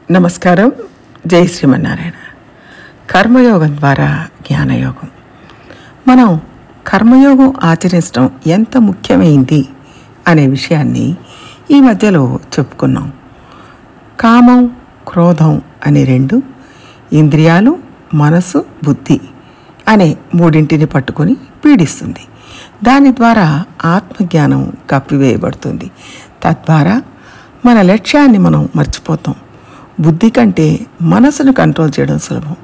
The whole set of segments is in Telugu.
నమస్కారం. జై శ్రీమన్నారాయణ. కర్మయోగం ద్వారా జ్ఞానయోగం. మనం కర్మయోగం ఆచరించడం ఎంత ముఖ్యమైంది అనే విషయాన్ని ఈ మధ్యలో చెప్పుకున్నాం. కామం, క్రోధం అనే రెండు ఇంద్రియాలు, మనసు, బుద్ధి అనే మూడింటిని పట్టుకొని పీడిస్తుంది. దాని ద్వారా ఆత్మజ్ఞానం కప్పివేయబడుతుంది. తద్వారా మన లక్ష్యాన్ని మనం మర్చిపోతాం. బుద్ధి కంటే మనసును కంట్రోల్ చేయడం సులభం,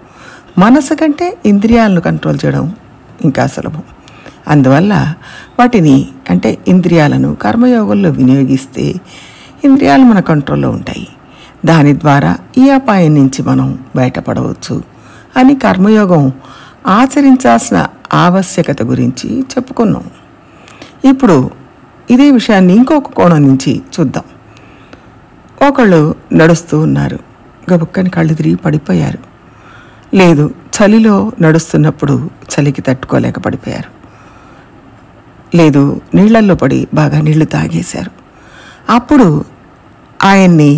మనసు కంటే ఇంద్రియాలను కంట్రోల్ చేయడం ఇంకా సులభం. అందువల్ల వాటిని అంటే ఇంద్రియాలను కర్మయోగంలో వినియోగిస్తే ఇంద్రియాలు మన కంట్రోల్లో ఉంటాయి. దాని ద్వారా ఈ అపాయం నుంచి మనం బయటపడవచ్చు అని కర్మయోగం ఆచరించాల్సిన ఆవశ్యకత గురించి చెప్పుకున్నాం. ఇప్పుడు ఇదే విషయాన్ని ఇంకొక కోణం నుంచి చూద్దాం. ఒకళ్ళు నడుస్తూ ఉన్నారు, గబుక్కని కళ్ళు తిరిగి పడిపోయారు. లేదు, చలిలో నడుస్తున్నప్పుడు చలికి తట్టుకోలేక పడిపోయారు. లేదు, నీళ్లల్లో పడి బాగా నీళ్లు తాగేశారు. అప్పుడు ఆయన్ని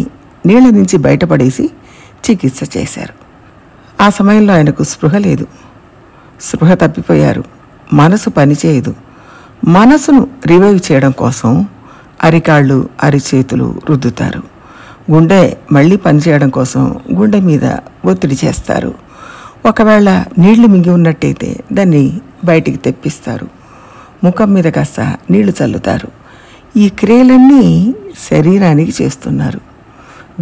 నీళ్ళ నుంచి బయటపడేసి చికిత్స చేశారు. ఆ సమయంలో ఆయనకు స్పృహ లేదు, స్పృహ తప్పిపోయారు, మనసు పనిచేయదు. మనసును రివైవ్ చేయడం కోసం అరికాళ్ళు, అరిచేతులు రుద్దుతారు. గుండె మళ్ళీ పనిచేయడం కోసం గుండె మీద ఒత్తిడి చేస్తారు. ఒకవేళ నీళ్లు మింగి ఉన్నట్టయితే దాన్ని బయటికి తెప్పిస్తారు. ముఖం మీద కాస్త నీళ్లు చల్లుతారు. ఈ క్రియలన్నీ శరీరానికి చేస్తున్నారు.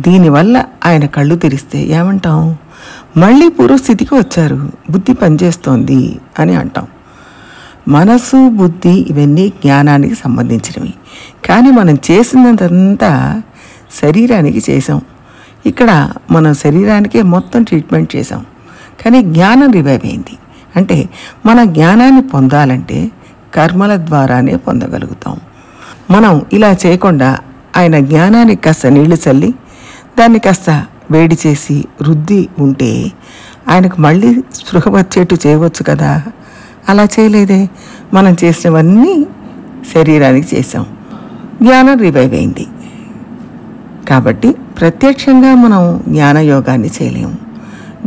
దీనివల్ల ఆయన కళ్ళు తెరిస్తే ఏమంటాం? మళ్ళీ పూర్వస్థితికి వచ్చారు, బుద్ధి పనిచేస్తోంది అని అంటాం. మనసు, బుద్ధి ఇవన్నీ జ్ఞానానికి సంబంధించినవి. కానీ మనం చేసినంతంతా శరీరానికి చేసాం. ఇక్కడ మనం శరీరానికే మొత్తం ట్రీట్మెంట్ చేసాం. కానీ జ్ఞానం రివైవ్ అయింది. అంటే మన జ్ఞానాన్ని పొందాలంటే కర్మల ద్వారానే పొందగలుగుతాం. మనం ఇలా చేయకుండా ఆయన జ్ఞానానికి కాస్త నీళ్లు చల్లి దాన్ని కాస్త వేడి చేసి రుద్ది ఉంటే ఆయనకు మళ్ళీ స్పృహ వచ్చేట్టు చేయవచ్చు కదా. అలా చేయలేదే. మనం చేసినవన్నీ శరీరానికి చేసాం, జ్ఞానం రివైవ్ అయింది. కాబట్టి ప్రత్యక్షంగా మనం జ్ఞానయోగాన్ని చేయలేము.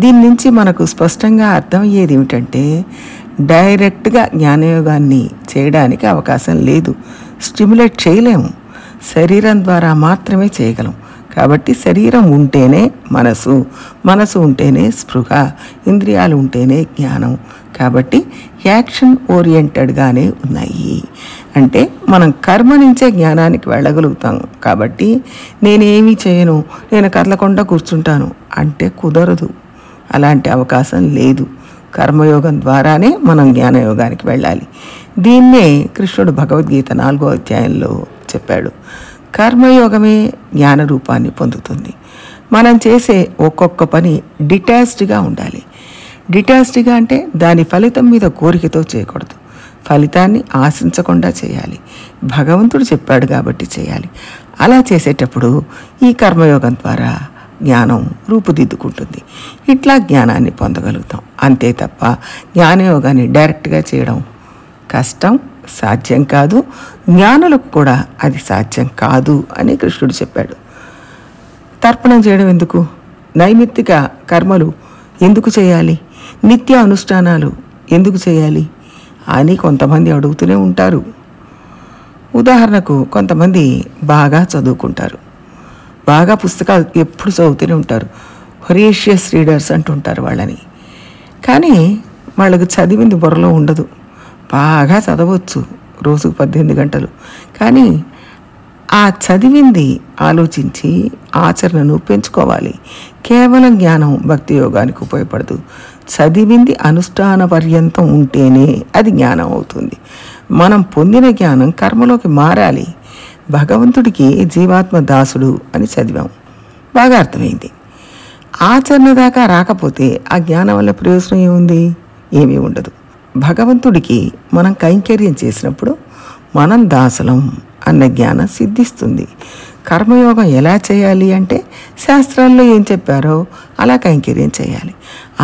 దీని నుంచి మనకు స్పష్టంగా అర్థమయ్యేది ఏమిటంటే డైరెక్ట్గా జ్ఞానయోగాన్ని చేయడానికి అవకాశం లేదు, స్టిమ్యులేట్ చేయలేము. శరీరం ద్వారా మాత్రమే చేయగలం. కాబట్టి శరీరం ఉంటేనే మనసు, మనసు ఉంటేనే స్పృహ, ఇంద్రియాలు ఉంటేనే జ్ఞానం. కాబట్టి యాక్షన్ ఓరియంటెడ్గానే ఉన్నాయి. అంటే మనం కర్మ నుంచే జ్ఞానానికి వెళ్ళగలుగుతాం. కాబట్టి నేనేమీ చేయను, నేను కదలకుండా కూర్చుంటాను అంటే కుదరదు. అలాంటి అవకాశం లేదు. కర్మయోగం ద్వారానే మనం జ్ఞానయోగానికి వెళ్ళాలి. దీన్నే కృష్ణుడు భగవద్గీత 4వ అధ్యాయంలో చెప్పాడు. కర్మయోగమే జ్ఞాన రూపాన్ని పొందుతుంది. మనం చేసే ఒక్కొక్క పని డిటాచ్డ్గా ఉండాలి. డిటాచ్డ్గా అంటే దాని ఫలితం మీద కోరికతో చేయకూడదు, ఫలితాన్ని ఆశించకుండా చేయాలి. భగవంతుడు చెప్పాడు కాబట్టి చేయాలి. అలా చేసేటప్పుడు ఈ కర్మయోగం ద్వారా జ్ఞానం రూపుదిద్దుకుంటుంది. ఇట్లా జ్ఞానాన్ని పొందగలుగుతాం. అంతే తప్ప జ్ఞానయోగాన్ని డైరెక్ట్గా చేయడం కష్టం, సాధ్యం కాదు. జ్ఞానులకు కూడా అది సాధ్యం కాదు అని కృష్ణుడు చెప్పాడు. తర్పణం చేయడం ఎందుకు? నైమిత్తిక కర్మలు ఎందుకు చేయాలి? నిత్య అనుష్ఠానాలు ఎందుకు చేయాలి అని కొంతమంది అడుగుతూనే ఉంటారు. ఉదాహరణకు కొంతమంది బాగా చదువుకుంటారు, బాగా పుస్తకాలు ఎప్పుడు చదువుతూనే ఉంటారు, హొరేషియస్ రీడర్స్ అంటుంటారు వాళ్ళని. కానీ వాళ్ళకు చదివింది బుర్రలో ఉండదు. బాగా చదవచ్చు, రోజుకు 18 గంటలు. కానీ ఆ చదివింది ఆలోచించి ఆచరణను పెంచుకోవాలి. కేవలం జ్ఞానం భక్తి యోగానికి ఉపయోగపడదు. చదివింది అనుష్ఠాన పర్యంతం ఉంటేనే అది జ్ఞానం అవుతుంది. మనం పొందిన జ్ఞానం కర్మలోకి మారాలి. భగవంతుడికి జీవాత్మ దాసుడు అని చదివాం, బాగా అర్థమైంది. ఆచరణ దాకా రాకపోతే ఆ జ్ఞానం వల్ల ప్రయోజనం ఏముంది? ఏమీ ఉండదు. భగవంతుడికి మనం కైంకర్యం చేసినప్పుడు మనం దాసులం అన్న జ్ఞానం సిద్ధిస్తుంది. కర్మయోగం ఎలా చేయాలి అంటే శాస్త్రాల్లో ఏం చెప్పారో అలా కైంకర్యం చేయాలి.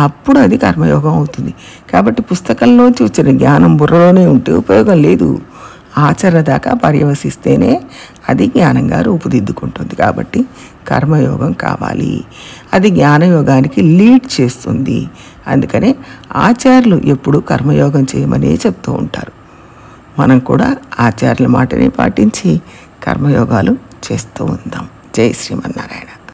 అప్పుడు అది కర్మయోగం అవుతుంది. కాబట్టి పుస్తకంలోంచి వచ్చిన జ్ఞానం బుర్రలోనే ఉంటే ఉపయోగం లేదు. ఆచరణ దాకా పర్యవసిస్తేనే అది జ్ఞానంగా రూపుదిద్దుకుంటుంది. కాబట్టి కర్మయోగం కావాలి. అది జ్ఞానయోగానికి లీడ్ చేస్తుంది. అందుకనే ఆచార్యులు ఎప్పుడు కర్మయోగం చేయమనే చెప్తూ ఉంటారు. మనం కూడా ఆచార్యుల మాటని పాటించి కర్మయోగాలు చేస్తూ ఉందాం. జై శ్రీమన్నారాయణ.